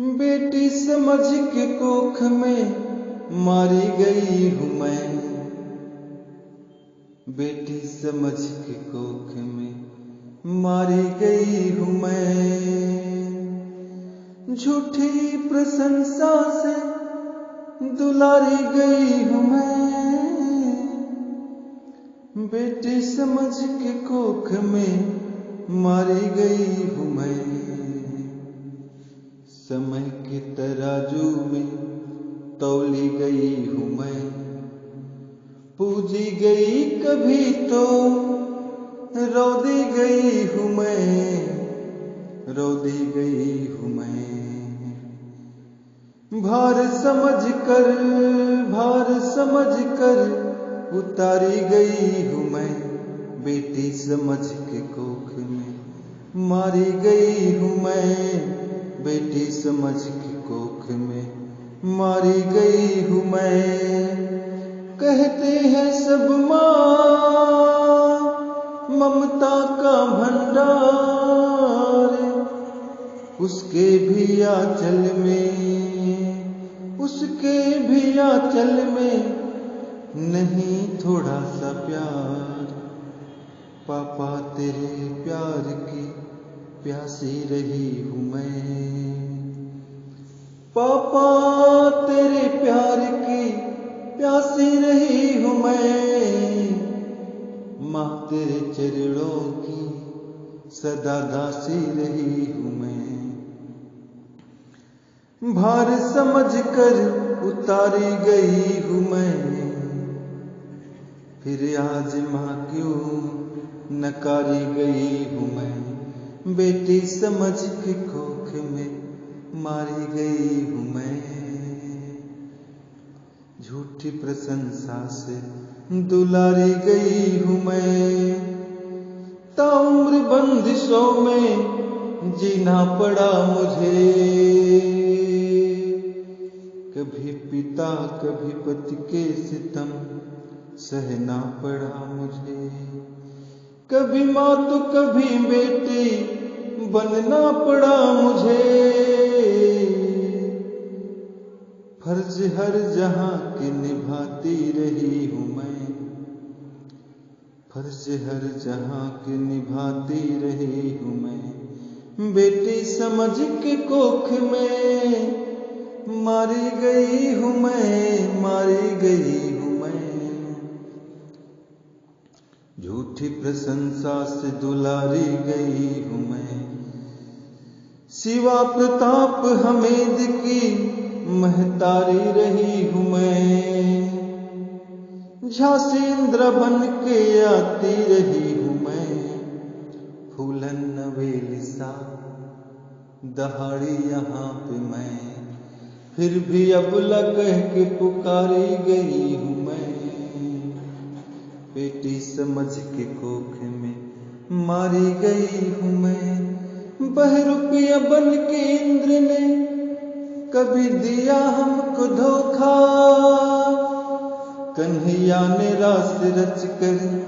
बेटी समझ के कोख में मारी गई हूँ मैं। बेटी समझ के कोख में मारी गई हूँ मैं। झूठी प्रशंसा से दुलारी गई हूँ मैं। बेटी समझ के कोख में मारी गई हूँ मैं। समय के तराजू में तौली गई हूँ मैं। पूजी गई कभी तो रौदी गई हूँ मैं। रौदी गई हूँ मैं। भार समझ कर उतारी गई हूँ मैं। बेटी समझ के कोख में मारी गई हूँ मैं। बेटी समझ के कोख में मारी गई हूँ मैं। कहते हैं सब माँ ममता का भंडार, उसके भी आंचल में नहीं थोड़ा सा प्यार। पापा तेरे प्यार की प्यासी रही हूँ मैं। पापा तेरे प्यार की प्यासी रही हूँ मैं। माँ तेरे चरणों की सदा दासी रही हूँ मैं। भार समझ कर उतारी गई हूँ मैं। फिर आज माँ क्यों नकारी गई हूँ मैं। बेटी समझ के कोख में मारी गई हूँ मैं। झूठी प्रशंसा से दुलारी गई हूँ मैं। ताउम्र बंदिशों में जीना पड़ा मुझे। कभी पिता कभी पति के सितम सहना पड़ा मुझे। कभी माँ तो कभी बेटी बनना पड़ा मुझे। फर्ज हर जहां की निभाती रही हूँ मैं। फर्ज हर जहां की निभाती रही हूँ मैं। बेटी समझ के कोख में मारी गई हूँ मैं। मारी गई हूँ मैं। झूठी प्रशंसा से दुलारी गई हूँ मैं। शिवा प्रताप हमीद की महतारी रही हूँ मैं। झांसी इंद्र बन के आती रही हूँ मैं। फूलन नवेली सा दहाड़ी यहाँ पे मैं। फिर भी अबला कह के पुकारी गई हूँ मैं। बेटी समझ के कोख में मारी गई हूँ मैं। बहरूपिया बन के इंद्र ने कभी दिया हमको धोखा। कन्हैया ने रास रच कर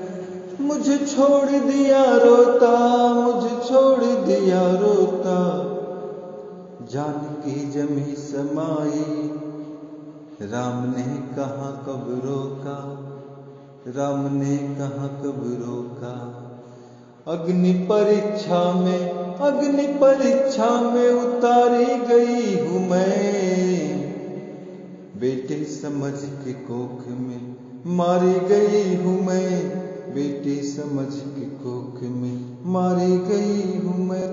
मुझे छोड़ दिया रोता। मुझे छोड़ दिया रोता। जानकी जमी समाई राम ने कहा कब रोका। राम ने कहा कब रोका। अग्नि परीक्षा में उतारी गई हूँ मैं। बेटी समझ के कोख में मारी गई हूँ मैं। बेटी समझ के कोख में मारी गई हूँ मैं।